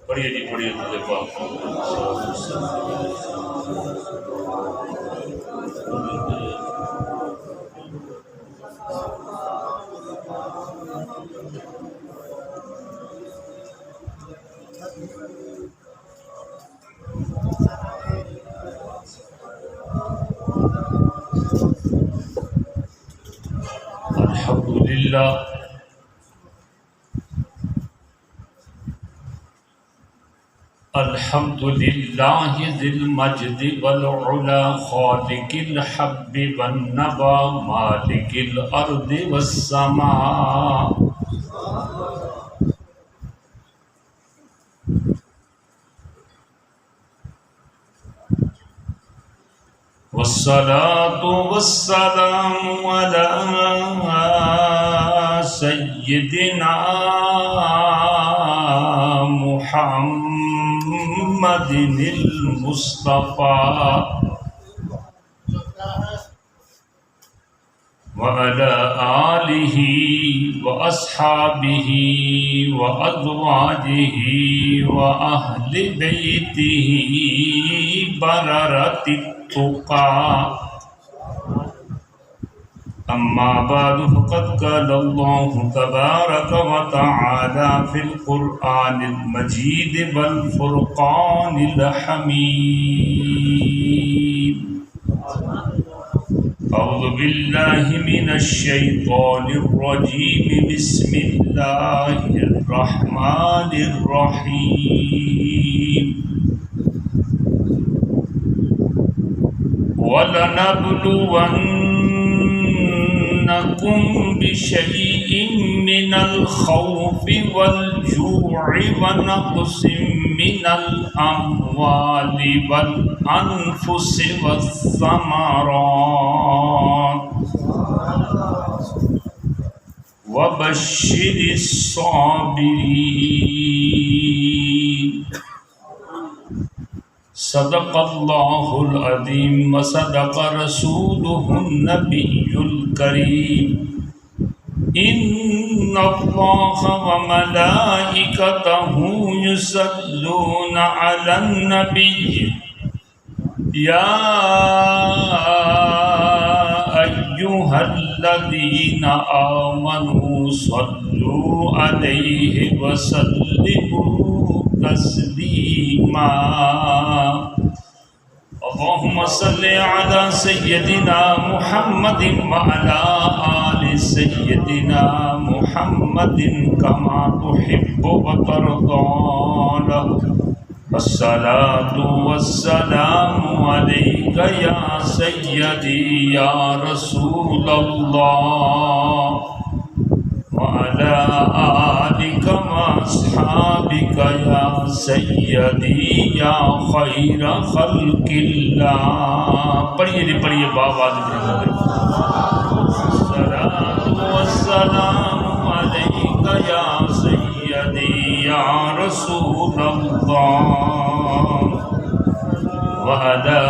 پڑھیے جی پڑھیے درود پاک الحمدللہ الحمدللہ ذی المجد والعلا خالق الحب والنبا مالک الارض والسماء والصلاة والسلام على سيدنا محمد المصطفى وعلى آله وأصحابه وأزواجه وأهل بيته بررة التقى أما بعد فقد قال الله تبارك وتعالى في القرآن المجيد والفرقان الحميد أعوذ بالله من الشيطان الرجيم بسم الله الرحمن الرحيم وَلَنَبْلُوَنَّكُمْ بِشَيْءٍ مِّنَ الْخَوْفِ وَالْجُوعِ وَنَقْصٍ مِّنَ الْأَمْوَالِ وَالْأَنفُسِ وَالثَّمَرَاتِ وَبَشِّرِ الصَّابِرِينَ صدق اللہ العظیم وصدق رسولہ النبی الکریم ان اللہ وملائکتہ یصلون علی النبی یا ایہا الذین آمنوا صلوا علیہ وسلموا تسلیما اللهم صل على سيدنا محمد وعلى آل سيدنا محمد كما تحب وترضى الصلاة والسلام عليك يا سيدي يا رسول الله وعلى آلك وأصحابك يا سيدي يا خير خلق الله پڑھیے پڑھیے بآواز الصلاة والسلام عليك يا سيدي يا رسول الله وعلى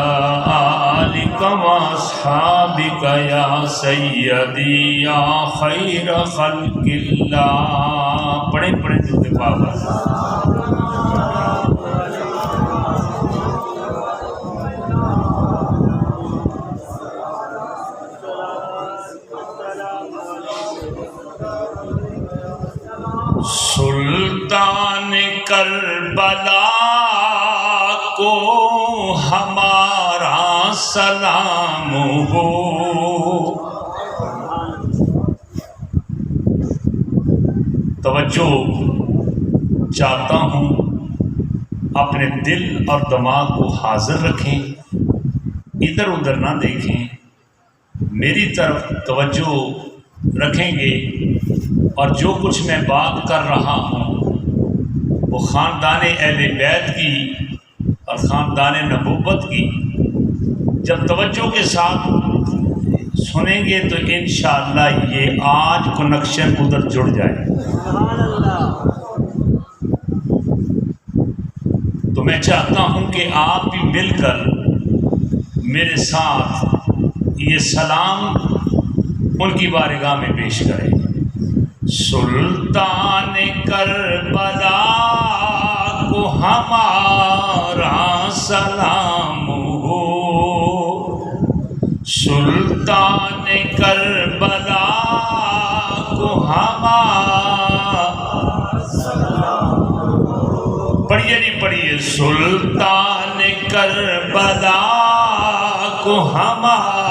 آلك وأصحابك يا سيدي يا خير خلق الله پڑھیں درود پاک سلطان کربلا کو ہمارا سلام ہو توجہ چاہتا ہوں اپنے دل اور دماغ کو حاضر رکھیں ادھر ادھر نہ دیکھیں، میری طرف توجہ رکھیں گے، اور جو کچھ میں بات کر رہا ہوں وہ خاندان اہل بیت کی اور خاندان نبوت کی جب توجہ کے ساتھ سنیں گے تو انشاءاللہ یہ آج کنیکشن ادھر جڑ جائے۔ تو میں چاہتا ہوں کہ آپ بھی مل کر میرے ساتھ یہ سلام ان کی بارگاہ میں پیش کریں۔ سلطان کربلا کو ہمارا سلام ہو، سلطان کربلا کو ہمارا سلام ہو۔ پڑھیے جی پڑھیے، سلطان کربلا کو ہمارا۔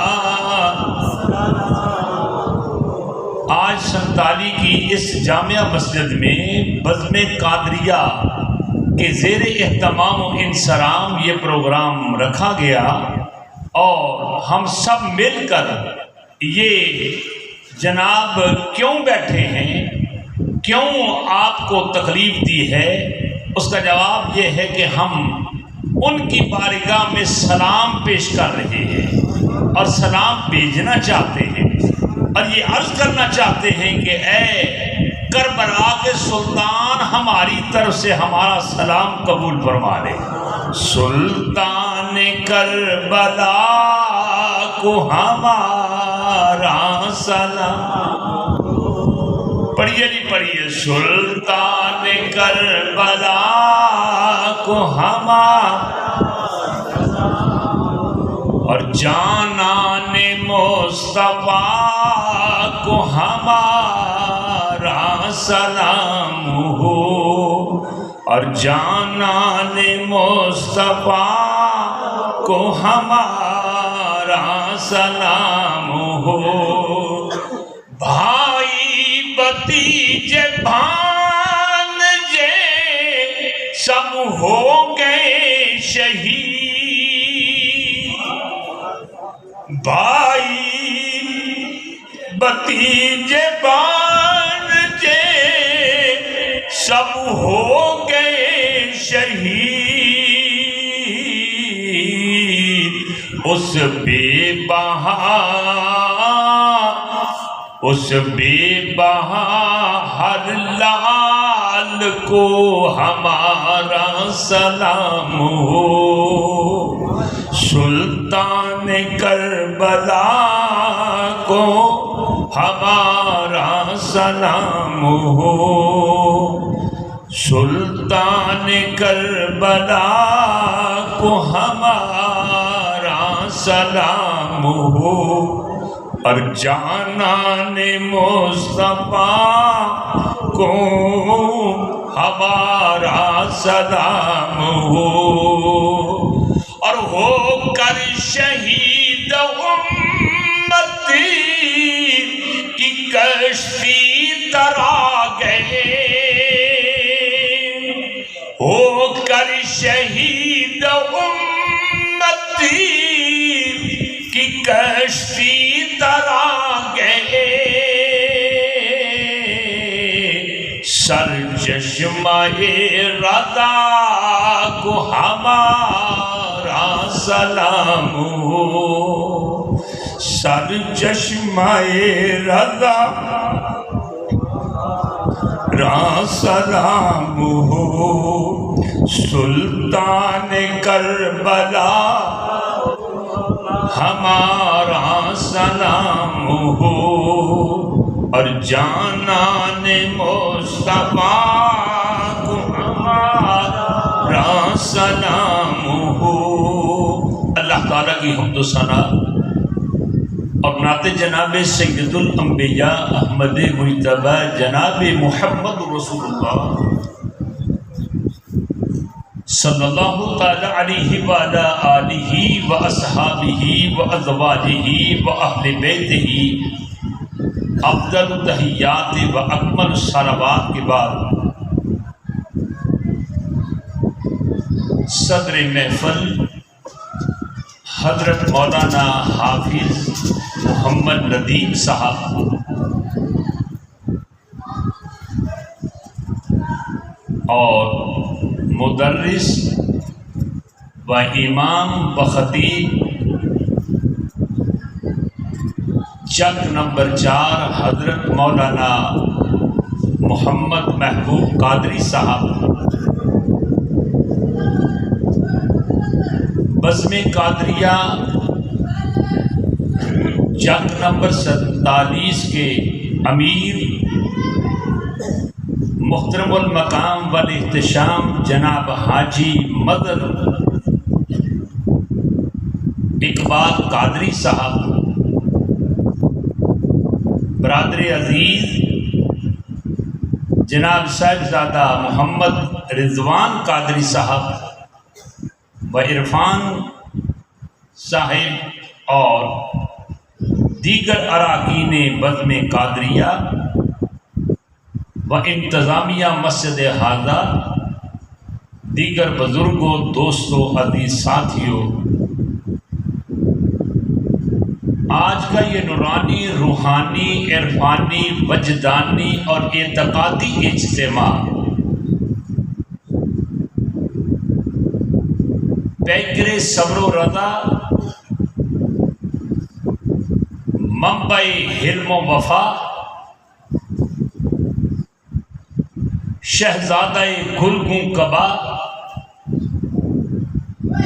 آج سنتالی کی اس جامعہ مسجد میں بزم قادریہ کے زیر اہتمام و انصرام یہ پروگرام رکھا گیا، اور ہم سب مل کر یہ جناب کیوں بیٹھے ہیں، کیوں آپ کو تکلیف دی ہے، اس کا جواب یہ ہے کہ ہم ان کی بارگاہ میں سلام پیش کر رہے ہیں اور سلام بھیجنا چاہتے ہیں، اور یہ عرض کرنا چاہتے ہیں کہ اے کربلا کے سلطان، ہماری طرف سے ہمارا سلام قبول فرما لے۔ سلطان کربلا کو ہمارا سلام، پڑھیے جی پڑھیے، سلطان کربلا کو ہمارا، اور جانان مصطفیٰ کو ہمارا سلام ہو، اور جانان مصطفیٰ کو ہمارا سلام ہو۔ بھائی بھتیجے بھانجے سب ہو گئے شہید، بھائی بھتیجے بھانجے سب ہو گئے شہید، اس بے بہا ہر لال کو ہمارا سلام ہو۔ سلطان کربلا کو ہمارا سلام ہو، سلطان کربلا کو ہمارا سلام ہو، اور جانان مصطفیٰ کو ہمارا سلام ہو، اور ہو کر شہید امتی کی کشتی ترا گئے، ہو کر شہید امتی کی کشتی ترا گئے، سر چشمہ رضا کو ہمارا سلام ہو، سر چشمہ رضا را سلام ہو، سلطان کربلا ہمارا سلام ہو، اور جانان مصطفیٰ کو ہمارا سلام ہو۔ اللہ تعالیٰ کی حمد و ثنا اور نعت جناب سید الانبیاء احمد مجتبی جناب محمد رسول اللہ صلی اللہ تعالی علیہ وعلی آلہ و اصحابہ و ازواجہ و اہل بیتہ افضل تحیات و اکمل الصلوات کے بعد صدر محفل حضرت مولانا حافظ محمد ندیم صاحب اور مدرس و امام بخطیب چک نمبر 4 حضرت مولانا محمد محبوب قادری صاحب بزم قادریہ چک نمبر 47 کے امیر محترم المقام والاحتشام جناب حاجی مدر اقبال قادری صاحب، برادر عزیز جناب صاحبزادہ محمد رضوان قادری صاحب و عرفان صاحب اور دیگر اراکین بزم قادریہ و انتظامیہ مسجد ہذا، دیگر بزرگوں، دوستوں، عزیز ساتھیوں، آج کا یہ نورانی، روحانی، عرفانی، وجدانی اور اعتقادی اجتماع پیکر صبر و رضا، منبع حلم و وفا، شہزادہ گلگوں کبا،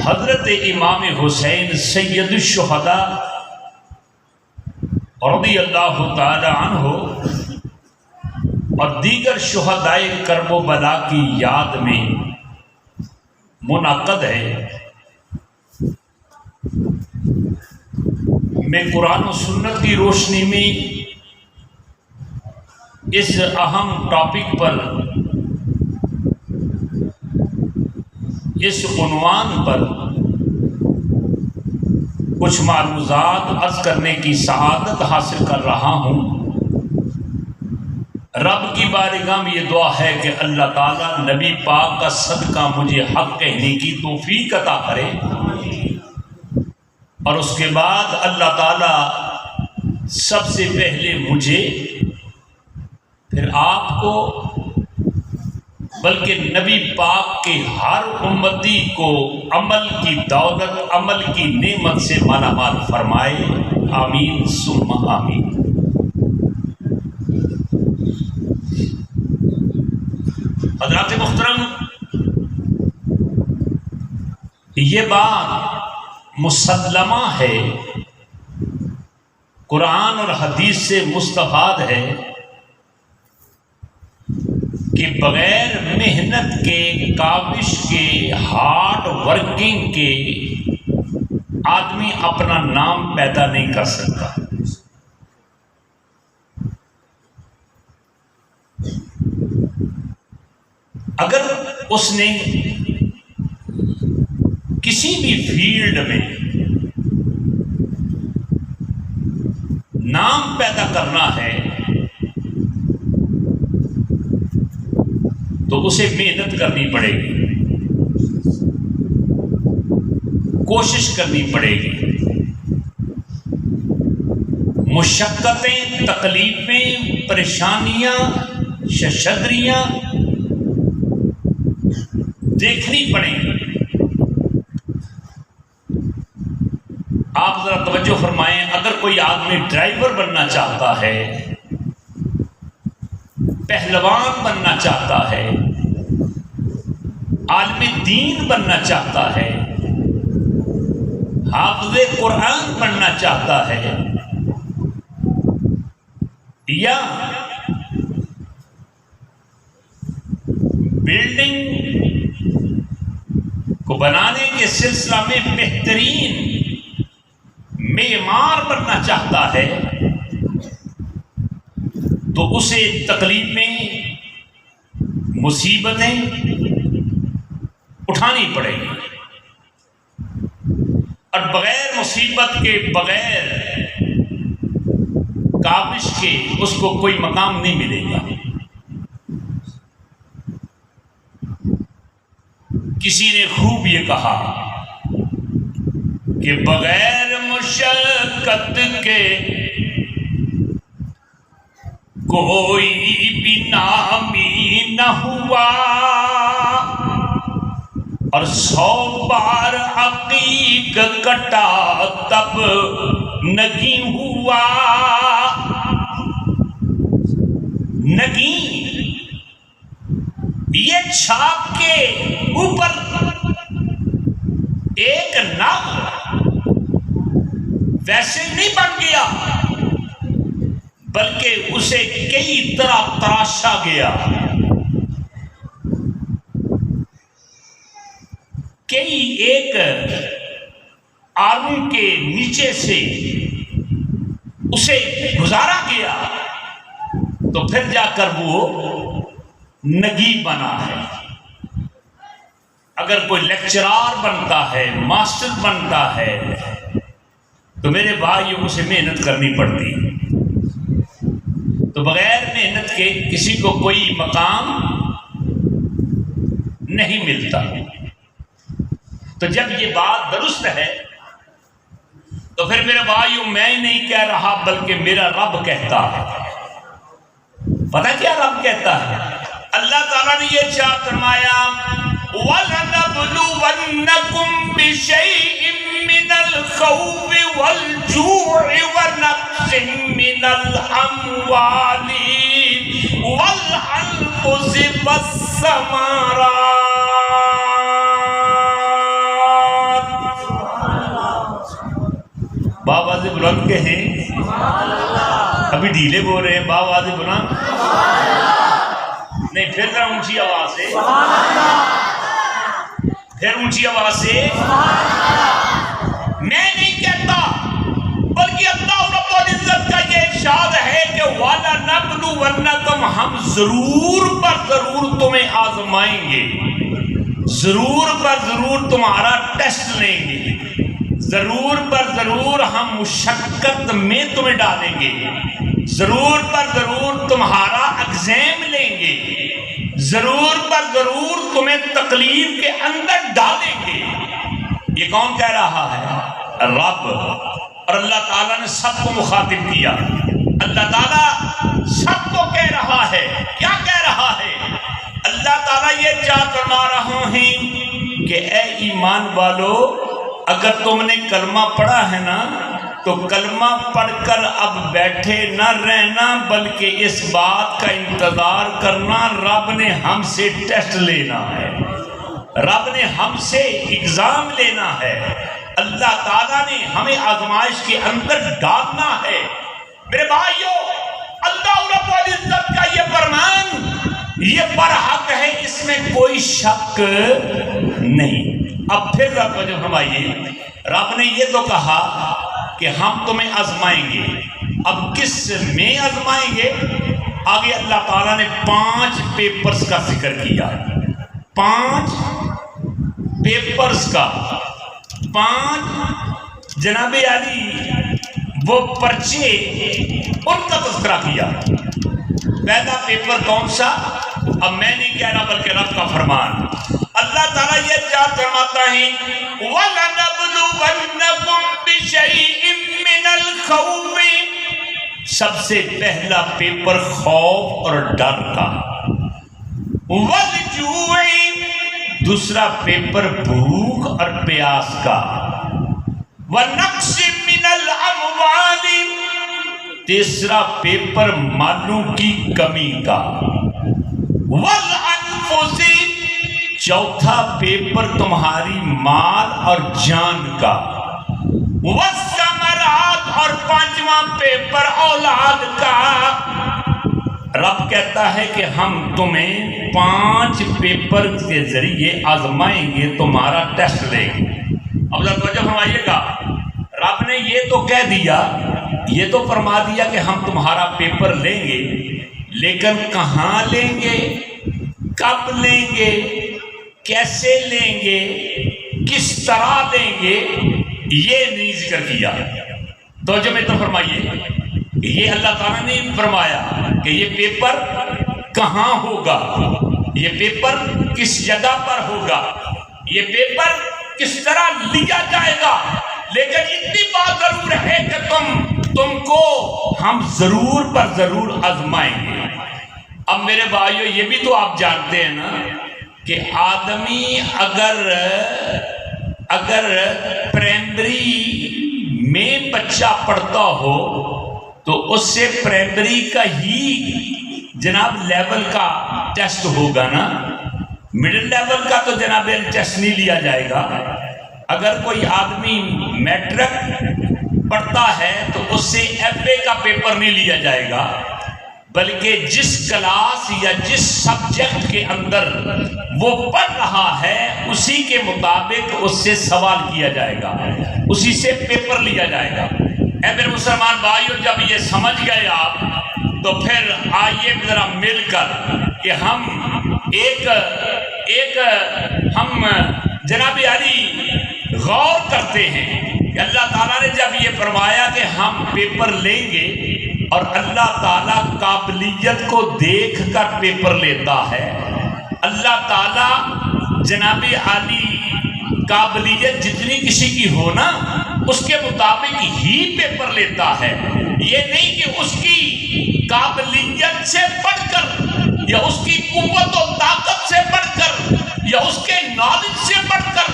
حضرت امام حسین سید الشہداء رضی اللہ تعالی عنہ اور دیگر شہدائے کرب و بلا کی یاد میں منعقد ہے۔ میں قرآن و سنت کی روشنی میں اس اہم ٹاپک پر، اس عنوان پر کچھ معلومات عرض کرنے کی سعادت حاصل کر رہا ہوں۔ رب کی بارگاہ میں یہ دعا ہے کہ اللہ تعالیٰ نبی پاک کا صدقہ مجھے حق کہنے کی توفیق عطا کرے، اور اس کے بعد اللہ تعالیٰ سب سے پہلے مجھے، پھر آپ کو، بلکہ نبی پاک کے ہر امتی کو عمل کی دولت، عمل کی نعمت سے مالا مال فرمائے، آمین ثم آمین۔ حضرات محترم، یہ بات مسلمہ ہے، قرآن اور حدیث سے مستفاد ہے کہ بغیر محنت کے، کاوش کے، ہارڈ ورکنگ کے آدمی اپنا نام پیدا نہیں کر سکتا۔ اگر اس نے کسی بھی فیلڈ میں نام پیدا کرنا ہے تو اسے محنت کرنی پڑے گی، کوشش کرنی پڑے گی، مشقتیں، تکلیفیں، پریشانیاں، ششدریاں دیکھنی پڑیں گی۔ آپ ذرا توجہ فرمائیں، اگر کوئی آدمی ڈرائیور بننا چاہتا ہے، پہلوان بننا چاہتا ہے، عالم دین بننا چاہتا ہے، حافظ قرآن بننا چاہتا ہے، یا بلڈنگ کو بنانے کے سلسلہ میں بہترین معمار بننا چاہتا ہے، تو اسے تکلیفیں، مصیبتیں اٹھانی پڑے گی، اور بغیر مصیبت کے، بغیر کاوش کے اس کو کوئی مقام نہیں ملے گا۔ کسی نے خوب یہ کہا کہ بغیر مشقت کے کوئی بھی نامی نہ ہوا، اور 100 بار عقیق کٹا تب نگیں ہوا۔ نگیں یہ چھاپ کے اوپر ایک نگ ویسے نہیں بن گیا، بلکہ اسے کئی طرح تراشا گیا، کئی ایک آرم کے نیچے سے اسے گزارا گیا، تو پھر جا کر وہ نگی بنا ہے۔ اگر کوئی لیکچرار بنتا ہے، ماسٹر بنتا ہے، تو میرے بھائیوں اسے محنت کرنی پڑتی ہے، تو بغیر محنت کے کسی کو کوئی مقام نہیں ملتا۔ تو جب یہ بات درست ہے تو پھر میرے بھائیوں میں نہیں کہہ رہا بلکہ میرا رب کہتا ہے۔ پتہ کیا رب کہتا ہے؟ اللہ تعالیٰ نے یہ کیا فرمایا، وَلَنَبْلُوَنَّكُمْ بِشَيْءٍ مِّنَ الْخَوْفِ وَالْجُوعِ وَنَقْصٍ مِّنَ الْأَمْوَالِ وَالْأَنفُسِ وَالثَّمَرَاتِ۔ بابا سے بلند کے ہیں، ابھی ڈھیلے بول رہے ہیں، بابا سے بلند نہیں، پھر ذرا اونچی آواز سے، پھر اونچی آواز سے۔ میں نہیں کہتا بلکہ اللہ رب العزت کا یہ ارشاد ہے کہ وَلَنَبْلُوَنَّكُمْ، ہم ضرور پر ضرور تمہیں آزمائیں گے، ضرور پر ضرور تمہارا ٹیسٹ لیں گے، ضرور پر ضرور ہم مشقت میں تمہیں ڈالیں گے، ضرور پر ضرور تمہارا ایگزام لیں گے، ضرور پر ضرور تمہیں تکلیف کے اندر ڈالیں گے۔ یہ کون کہہ رہا ہے؟ رب۔ اور اللہ تعالیٰ نے سب کو مخاطب کیا، اللہ تعالیٰ سب کو کہہ رہا ہے۔ کیا کہہ رہا ہے؟ اللہ تعالیٰ یہ کیا فرما رہا ہے کہ اے ایمان والو، اگر تم نے کلمہ پڑھا ہے نا تو کلمہ پڑھ کر اب بیٹھے نہ رہنا، بلکہ اس بات کا انتظار کرنا رب نے ہم سے ٹیسٹ لینا ہے، رب نے ہم سے ایگزام لینا ہے، اللہ تعالیٰ نے ہمیں آزمائش کے اندر ڈالنا ہے۔ میرے بھائیو، اللہ رب العزت کا یہ فرمان یہ برحق ہے، اس میں کوئی شک نہیں۔ اب پھر رب جو فرمائیے، رب نے یہ تو کہا کہ ہم تمہیں آزمائیں گے، اب کس میں آزمائیں گے؟ آگے اللہ تعالیٰ نے 5 پیپرز کا ذکر کیا، 5 پیپرز کا، 5 جناب علی وہ پرچے، ان کا تذکرہ کیا۔ پہلا پیپر کون سا؟ اب میں نہیں کہہ رہا بلکہ رب کا فرمان۔ اللہ تعالیٰ یہ کیا فرماتا ہے، وَلَنَبْلُوَنَّكُمْ بِشَيْءٍ مِّنَ الْخَوْفِ، سب سے پہلا پیپر خوف اور ڈر کا، وَالْجُوعِ، دوسرا پیپر بھوک اور پیاس کا، وَنَقْصٍ مِّنَ الْأَمْوَالِ، تیسرا پیپر مالوں کی کمی کا، وَالْأَنفُسِ، چوتھا پیپر تمہاری مال اور جان کا، وَالثَّمَرَاتِ، اور 5واں پیپر اولاد کا۔ رب کہتا ہے کہ ہم تمہیں 5 پیپر کے ذریعے آزمائیں گے، تمہارا ٹیسٹ لیں گے۔ اب ذرا توجہ فرمائیے گا، رب نے یہ تو کہہ دیا، یہ تو فرما دیا کہ ہم تمہارا پیپر لیں گے، لیکن کہاں لیں گے، کب لیں گے، کیسے لیں گے، کس طرح لیں گے، یہ نہیں ذکر کیا۔ تو جو میں تو فرمائیے، یہ اللہ تعالیٰ نے فرمایا کہ یہ پیپر کہاں ہوگا، یہ پیپر کس جگہ پر ہوگا، یہ پیپر کس طرح لیا جائے گا، لیکن اتنی بات ضرور ہے کہ تم کو ہم ضرور پر ضرور آزمائیں گے۔ اب میرے بھائیو یہ بھی تو آپ جانتے ہیں نا کہ آدمی اگر پرائمری میں بچہ پڑھتا ہو تو اس سے پرائمری کا ہی جناب لیول کا ٹیسٹ ہوگا نا، مڈل لیول کا تو جناب ٹیسٹ نہیں لیا جائے گا۔ اگر کوئی آدمی میٹرک پڑھتا ہے تو اس سے ایف اے کا پیپر نہیں لیا جائے گا، بلکہ جس کلاس یا جس سبجیکٹ کے اندر وہ پڑھ رہا ہے اسی کے مطابق اس سے سوال کیا جائے گا، اسی سے پیپر لیا جائے گا۔ اے میرے مسلمان بھائیو، جب یہ سمجھ گئے آپ تو پھر آئیے ذرا مل کر کہ ہم ہم جناب علی غور کرتے ہیں کہ اللہ تعالیٰ نے جب یہ فرمایا کہ ہم پیپر لیں گے اور اللہ تعالیٰ قابلیت کو دیکھ کر پیپر لیتا ہے، اللہ تعالیٰ جناب عالی قابلیت جتنی کسی کی ہو نا اس کے مطابق ہی پیپر لیتا ہے۔ یہ نہیں کہ اس کی قابلیت سے بڑھ کر یا اس کی قوت و طاقت سے بڑھ کر یا اس کے نالج سے بڑھ کر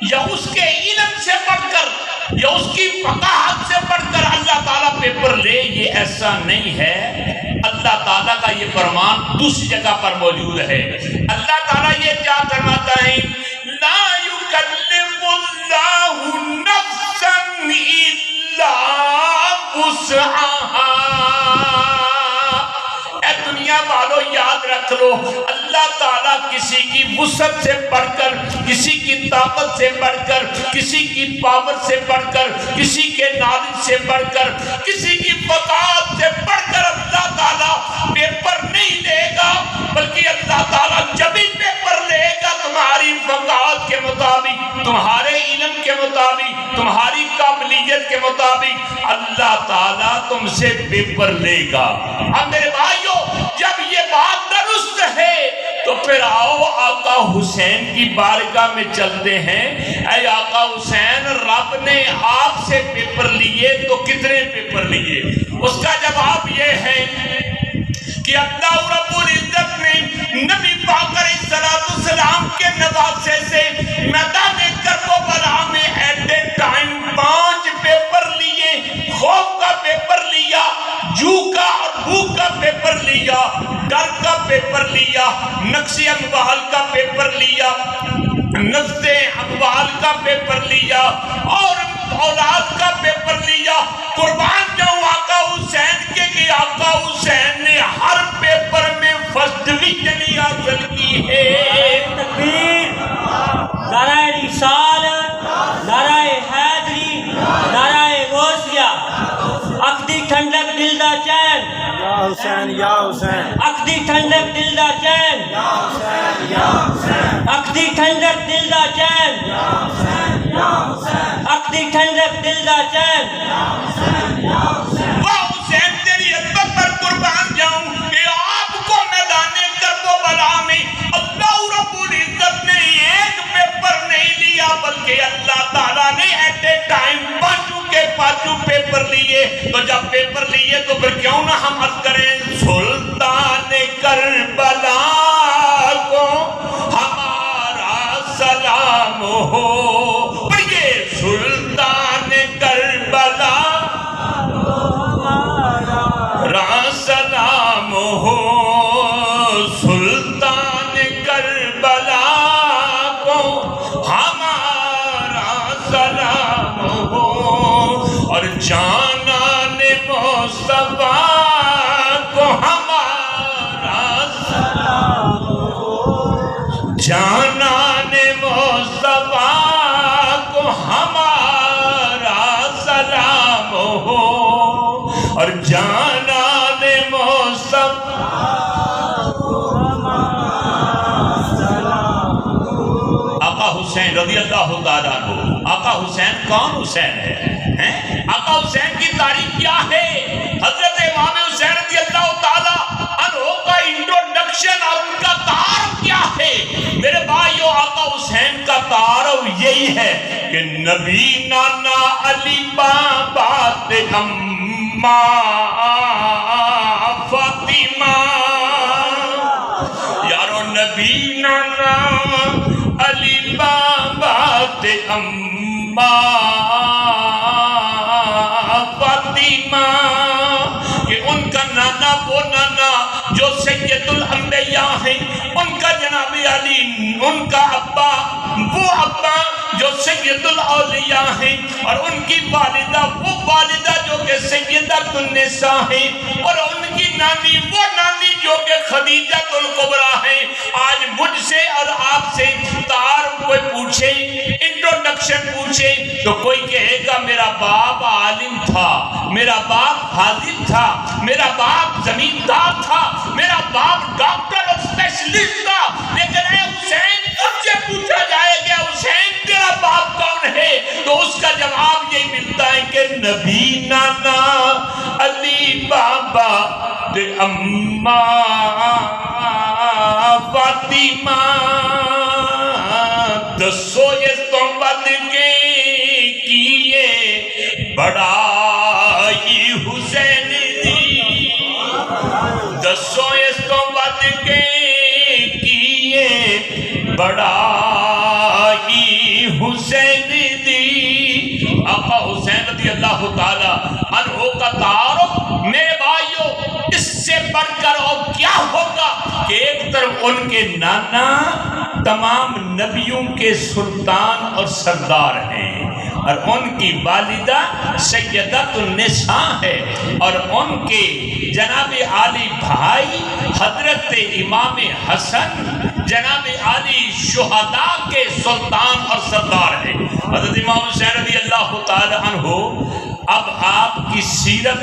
یا اس کے علم سے بڑھ کر یا اس کی فقاہت سے بڑھ کر اللہ تعالیٰ پیپر لے، یہ ایسا نہیں ہے۔ اللہ تعالیٰ کا یہ فرمان دوسری جگہ پر موجود ہے۔ اللہ تعالیٰ یہ کیا فرماتا ہے؟ لا یکلف اللہ نفسا الا وسعہا۔ اے دنیا والو یاد رکھ لو، اللہ تعالیٰ کسی کی وسعت سے بڑھ کر، کسی کی طاقت سے بڑھ کر، کسی کی پاور سے بڑھ کر، کسی کے نالج سے بڑھ کر، کسی کی فقاہت سے بڑھ کر اللہ تعالیٰ پیپر نہیں لے گا، بلکہ اللہ تعالیٰ جب ہی پیپر لے گا تمہاری فقاہت کے مطابق، تمہارے علم کے مطابق، تمہاری قابلیت کے مطابق اللہ تعالیٰ تم سے پیپر لے گا۔ اب میرے بھائیو، جب یہ بات درست ہے تو پھر آؤ آقا حسین کی بارگاہ میں چلتے ہیں۔ اے آقا حسین، رب نے آپ سے پیپر لیے تو کتنے پیپر لیے؟ اس کا جواب یہ ہے کہ اللہ رب العزت نے نبی پاک علیہ السلام کے نواسے سے میدان کربلا میں ایٹ اے ٹائم 5 پیپر لیے۔ خوف کا پیپر لیا، جو کا اور بھوک کا پیپر لیا، ڈر کا پیپر لیا، نقص اموال کا پیپر لیا، نقص اموال کا پیپر لیا اور اولاد کا پیپر لیا۔ قربان جاؤں آقا حسین کے کہ آقا حسین نے ہر پیپر میں فرسٹ ڈویژن حاصل کی ہے۔ تکبیر، نعرہ رسالت، نعرہ حیدری، نعرہ غوثیہ۔ عقدی ٹھنڈک دل دا چین، یا حسین یا حسین، عقدی ٹھنڈک دل دا چین، یا حسین یا حسین، عقدی ٹھنڈک دل دا چین، یا حسین یا حسین، عقدی ٹھنڈک دل دا چین۔ یا حسین یا حسین۔ واہ حسین، تیری عظمت پر قربان جاؤں کہ آپ کو میدان کربلا میں اللہ رب العزت نے ایک پیپر نہیں لیا بلکہ اللہ تعالیٰ نے ایٹ اے ٹائم 5 پیپر لیے۔ تو جب پیپر لیے تو پھر کیوں نہ ہم عرض کریں سلطان کربلا کو ہمارا سلام ہو۔ پڑھیے، سلطان کربلا را سلام ہو، سلطان کربلا کو ہمارا سلام ہو، اور جانان مصطفیٰ کو ہمارا سلام ہو، جانان مصطفیٰ کو ہمارا سلام ہو، اور جانان مصطفیٰ آقا حسین رضی اللہ تعالیٰ عنہ۔ آقا حسین کون حسین ہے؟ آقا حسین کی تعریف کیا ہے؟ حضرت امام حسین رضی اللہ تعالیٰ عنہ کا انٹروڈکشن اور ان کا تعارف کیا ہے؟ میرے بھائیو، آقا حسین کا تعارف یہی ہے کہ نبی نانا علی بابا تے اماں فاطمہ، یارو نبی نانا علی بابا تے اماں فاطمہ، کہ ان کا نانا وہ نانا جو سید الانبیاء ہیں، ان کا جناب علی، ان کا ابا وہ ابا جو سید الاولیاء ہیں، اور ان کی والدہ وہ والدہ جو کہ سیدۃ النساء ہیں، اور ان کی نانی وہ نانی جو کہ خدیجۃ الکبریٰ ہیں۔ آج مجھ سے اور آپ سے تعارف کوئی پوچھے، انٹروڈکشن پوچھے، تو کوئی کہے گا میرا باپ عالم تھا، میرا باپ حاضر تھا، میرا باپ زمیندار تھا، میرا باپ ڈاکٹر اور اسپیشلسٹ تھا۔ لیکن اے حسین، تم سے پوچھا جائے گا حسین تیرا باپ کون ہے، تو اس کا جواب یہی ملتا ہے کہ نبی نانا علی بابا تے اماں فاطمہ۔ دسو اس تو بد کے کیے بڑائی حسین دی، دسو اس تو بد کے کیے بڑائی حسین دی۔ آقا حسین رضی اللہ تعالی عنہ کا تعارف میرے بھائیوں اس سے بڑھ کر اور کیا ہوگا کہ ایک طرف ان کے نانا تمام نبیوں کے سلطان اور سردار ہیں، اور ان کی والدہ سیدۃ النساء ہے، اور ان کے جناب عالی بھائی حضرت امام حسن جناب عالی شہداء کے سلطان اور سردار ہیں، حضرت امام حسین رضی اللہ تعالی عنہ۔ اب آپ کی سیرت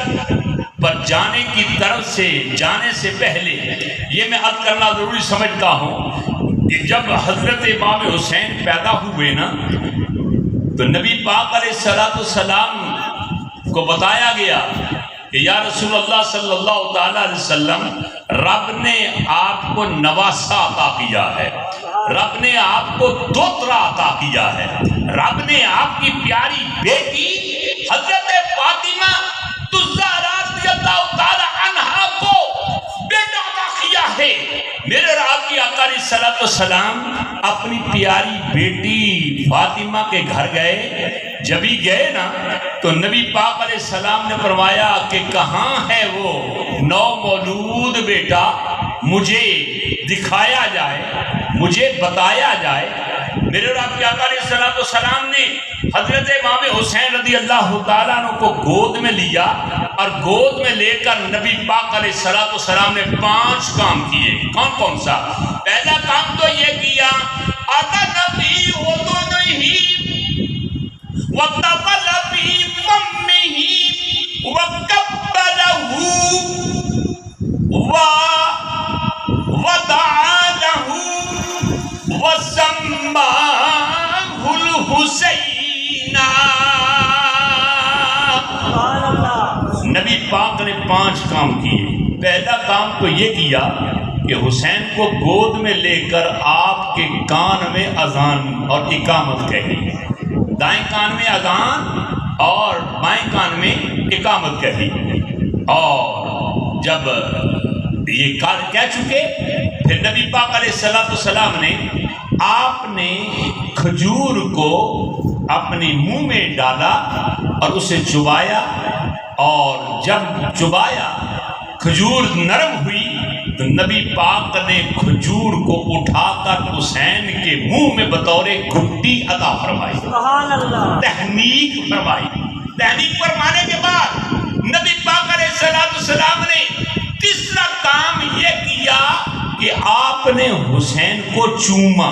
پر جانے کی طرف سے جانے سے پہلے یہ میں عرض کرنا ضروری سمجھتا ہوں کہ جب حضرت امام حسین پیدا ہوئے نا، تو نبی پاک علیہ السلام کو بتایا گیا کہ یا رسول اللہ صلی اللہ تعالی علیہ وسلم، رب نے آپ کو نواسا عطا کیا ہے، رب نے آپ کو دوترا عطا کیا ہے، رب نے آپ کی پیاری بیٹی حضرت فاطمہ الزہرا رضی اللہ تعالی عنہا کو بیٹا عطا کیا ہے۔ میرے اور آپ کی آقا علیہ السلام اپنی پیاری بیٹی فاطمہ کے گھر گئے، جب ہی گئے نا تو نبی پاک علیہ السلام نے فرمایا کہ کہاں ہے وہ نو مولود بیٹا، مجھے دکھایا جائے، مجھے بتایا جائے۔ میرے اور آپ کے آقا علیہ السلام نے حضرت امام حسین رضی اللہ تعالیٰ عنہ کو گود میں لیا، اور گود میں لے کر نبی پاک علیہ السلام نے 5 کام کیے۔ کون کون سا؟ پہلا کام تو یہ کیا، آتا نبی اذنہ وطفل فی فمہ وکبلہ ودعا لہ وسماہ الحسین۔ نبی پاک نے 5 کام کیے۔ پہلا کام تو یہ کیا کہ حسین کو گود میں لے کر آپ کے کان میں اذان اور اقامت کہی، دائیں کان میں اذان اور بائیں کان میں اقامت کہی، اور جب یہ کار کہہ چکے پھر نبی پاک علیہ السلام نے آپ نے کھجور کو اپنے منہ میں ڈالا اور اسے چبایا، اور جب چبایا کھجور نرم ہوئی تو نبی پاک نے کھجور کو اٹھا کر حسین کے منہ میں بطور گھٹی عطا فرمائی، تحنیک فرمائی۔ تحنیک فرمانے کے بعد نبی پاک علیہ السلام نے تیسرا کام یہ کیا کہ آپ نے حسین کو چوما،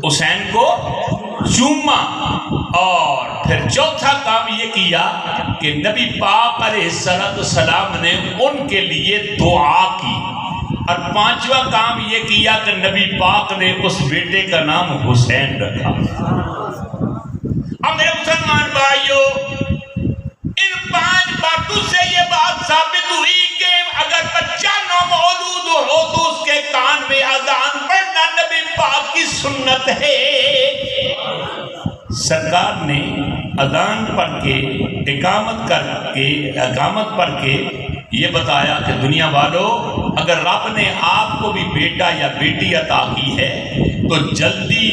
حسین کو چوما، اور پھر چوتھا کام یہ کیا کہ نبی پاک علیہ السلام نے ان کے لیے دعا کی، اور 5واں کام یہ کیا کہ نبی پاک نے اس بیٹے کا نام حسین رکھا۔ اب میرے مسلمان بھائیوں، ان 5 باتوں سے یہ بات ثابت ہوئی کہ اگر بچہ نومولود ہو تو اس کے کان میں اذان پڑھنا نبی پاک کی سنت ہے۔ سرکار نے اذان پڑھ کے اقامت پڑھ کے یہ بتایا کہ دنیا والوں، اگر رب نے آپ کو بھی بیٹا یا بیٹی عطا کی ہے تو جلدی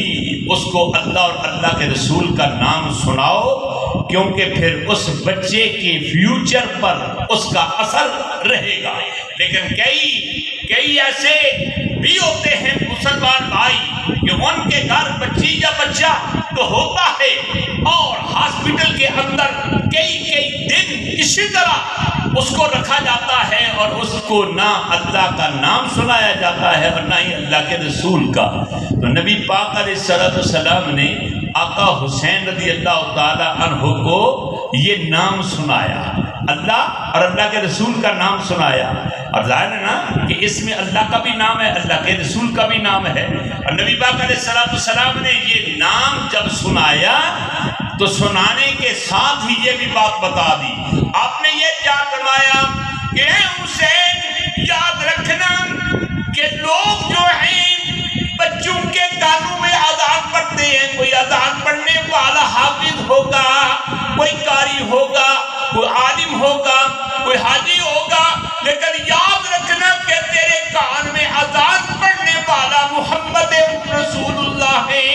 اس کو اللہ اور اللہ کے رسول کا نام سناؤ، کیونکہ پھر اس بچے کے فیوچر پر اس کا اثر رہے گا۔ لیکن کئی ایسے بھی ہوتے ہیں مسلمان بھائی کہ ان کے گھر بچی یا بچہ تو ہوتا ہے اور ہاسپٹل کے اندر کئی دن اسی طرح اس کو رکھا جاتا ہے اور اس کو نہ اللہ کا نام سنایا جاتا ہے اور نہ ہی اللہ کے رسول کا۔ تو نبی پاک علیہ السلام نے آقا حسین رضی اللہ تعالی عنہ کو یہ نام سنایا، اللہ اور اللہ کے رسول کا نام سنایا، اور ظاہر ہے نا کہ اس میں اللہ کا بھی نام ہے، اللہ کے رسول کا بھی نام ہے۔ اور نبی پاک علیہ السلام نے یہ نام جب سنایا تو سنانے کے ساتھ ہی یہ بھی بات بتا دی، آپ نے یہ کیا فرمایا کہ اے حسین یاد رکھنا کہ لوگ جو ہیں بچوں کے کانوں میں اذان پڑھتے ہیں، کوئی اذان پڑھنے والا حافظ ہوگا، کوئی قاری ہوگا، کوئی عالم ہوگا، کوئی حاجی ہوگا، لیکن یاد رکھنا کہ تیرے کان میں اذان پڑھنے والا محمد رسول اللہ ہے،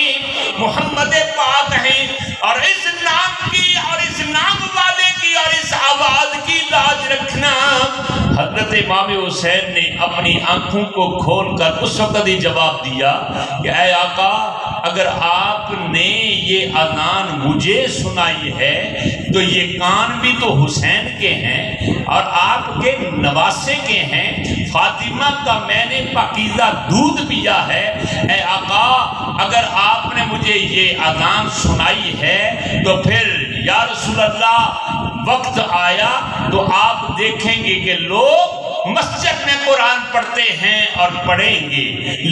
محمد پاک ہیں، اور اس نام کی اور اس نام والے کی اور اس آواز کی لاج رکھنا۔ حضرت امام حسین نے اپنی آنکھوں کو کھول کر اس وقت ہی جواب دیا کہ اے آقا، اگر آپ نے یہ اذان مجھے سنائی ہے تو یہ کان بھی تو حسین کے ہیں اور آپ کے نواسے کے ہیں، فاطمہ کا میں نے پاکیزہ دودھ پیا ہے۔ اے آقا، اگر آپ نے مجھے یہ اذان سنائی ہے تو پھر یا رسول اللہ وقت آیا تو آپ دیکھیں گے کہ لوگ مسجد میں قرآن پڑھتے ہیں اور پڑھیں گے،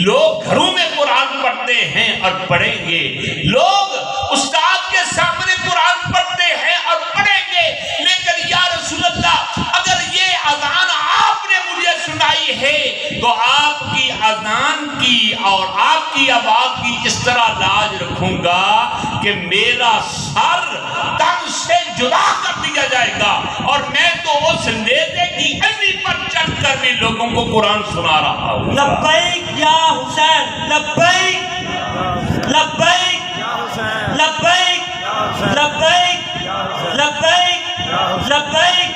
لوگ گھروں میں قرآن پڑھتے ہیں اور پڑھیں گے، لوگ استاد کے سامنے قرآن پڑھتے ہیں اور پڑھیں گے، لیکن یا رسول اللہ اگر یہ اذان آپ نے مجھے سنائی ہے تو آپ کی اذان کی اور آپ کی آواز کی اس طرح لاج رکھوں گا کہ میرا سر تن سے جدا کر دیا جائے گا، اور میں تو اس نیزے کی انگلی پر چڑھ کر بھی لوگوں کو قرآن سنا رہا ہوں۔ لبیک یا حسین، لبیک لبیک لبیک لبیک لبیک لبیک۔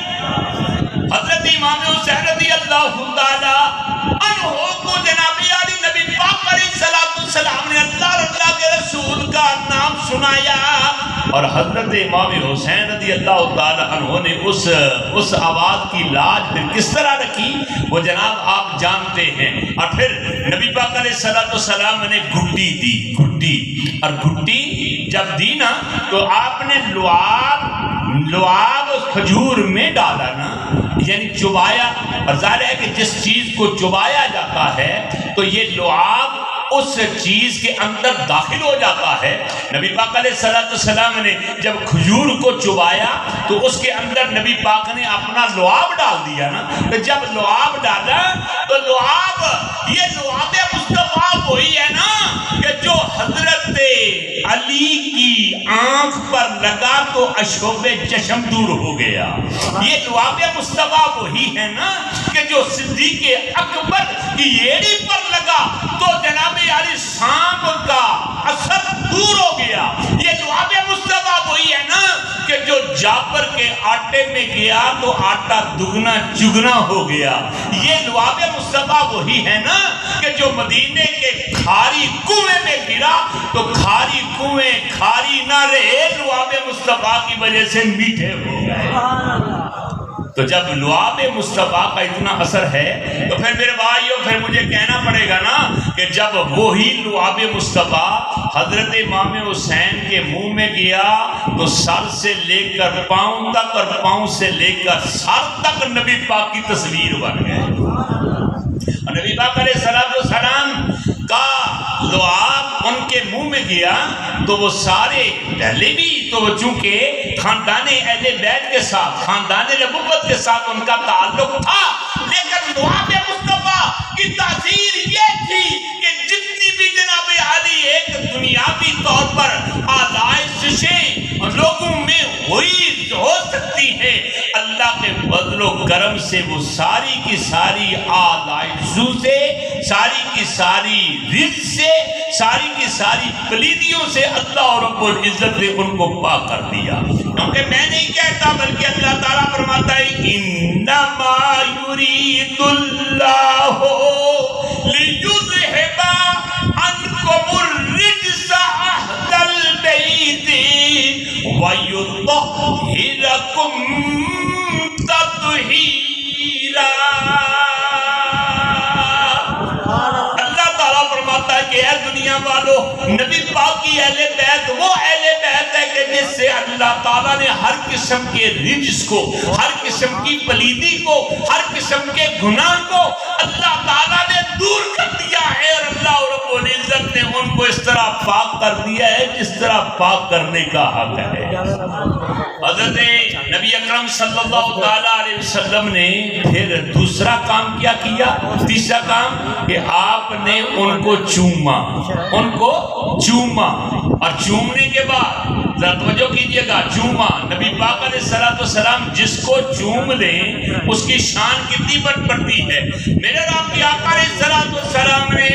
حضرت امام حسین رضی اللہ تعالی عنہ کو جناب علی نبی پاک علیہ السلام نے اللہ کے رسول کا نام سنایا، اور حضرت امام حسین رضی اللہ تعالی عنہ نے اس آواز کی لاج پھر کس طرح رکھی وہ جناب آپ جانتے ہیں۔ اور پھر نبی پاک علیہ السلام نے گھٹی دی، اور گھٹی جب دی نا تو آپ نے لعاب کھجور میں ڈالا نا، یعنی چبایا، اور ظاہر ہے کہ جس چیز کو چبایا جاتا ہے تو یہ لعاب اس چیز کے اندر داخل ہو جاتا ہے۔ نبی پاک علیہ السلام نے جب کھجور کو چبایا تو اس کے اندر نبی پاک نے اپنا لعاب ڈال دیا نا، تو جب لعاب ڈالا تو لعاب، یہ لعاب مصطفیٰ وہی ہے نا کہ جو حضرت علی کی آنکھ پر لگا تو عشوب چشم دور ہو گیا۔ یہ لعاب مصطفیٰ وہی ہے نا کہ جو صدیق اکبر کی ایڑی پر لگا تو جناب علی سانپ کا اثر دور ہو گیا۔ یہ لعاب مصطفیٰ وہی ہے نا کہ جو جعفر کے آٹے میں گیا تو آٹا دگنا چگنا ہو گیا۔ یہ لعاب مصطفیٰ وہی ہے نا کہ جو مدینے کے کھاری کنویں میں گرا تو کھاری کنویں کھاری نہ رہے، لعاب مصطفیٰ کی وجہ سے میٹھے ہو گئے۔ تو جب لعاب مصطفیٰ کا اتنا اثر ہے تو پھر میرے بھائیوں پھر مجھے کہنا پڑے گا نا کہ جب وہی لعاب مصطفیٰ حضرت امام حسین کے منہ میں گیا تو سر سے لے کر پاؤں تک اور پاؤں سے لے کر سر تک نبی پاک کی تصویر بن گئے۔ اور نبی پاک علیہ السلام کا لعاب ان کے منہ میں گیا تو وہ سارے پہلے بھی تو چونکہ خاندان اہل بیت کے ساتھ، خاندان نبوت کے ساتھ ان کا تعلق تھا، لیکن لعاب مصطفیٰ کی تاثیر یہ تھی کہ جتنی بھی بھی جناب عالی ایک دنیاوی طور پر آلائشیں لوگوں میں ہو سکتی ہے، اللہ کے فضل و کرم سے وہ ساری کی ساری آلائشوں سے، ساری کی ساری رزق سے، ساری کی ساری پلیدیوں سے اللہ رب العزت نے ان کو پاک کر دیا. کیونکہ میں نہیں کہتا بلکہ اللہ تعالیٰ فرماتا ہے انما یرید اللہ لیذہب عنکم الرجس اہل البیت ویطہرکم تطہیرا. اللہ تعالیٰ فرماتا ہے کہ اے دنیا والو، نبی پاک کی اہل بیت وہ اہل بیت ہے کہ جس سے اللہ تعالیٰ نے ہر قسم کے رجس کو، ہر قسم کی پلیدی کو، ہر قسم کے گناہ کو اللہ تعالیٰ نے دور کر دیا ہے، اور اللہ رب العزت نے ان کو اس طرح پاک کر دیا ہے جس طرح پاک کرنے کا حق ہے. حضرت نبی اکرم صلی اللہ علیہ وسلم نے پھر دوسرا کام کیا کیا، تیسرا کام کہ آپ نے ان کو چوما، ان کو چوما، اور چومنے کے بعد ذرا توجہ کیجئے گا، چوما نبی پاک علیہ السلام جس کو چوم لیں اس کی شان کتنی بڑھ پڑتی ہے. میرے رب کی آقا علیہ السلام نے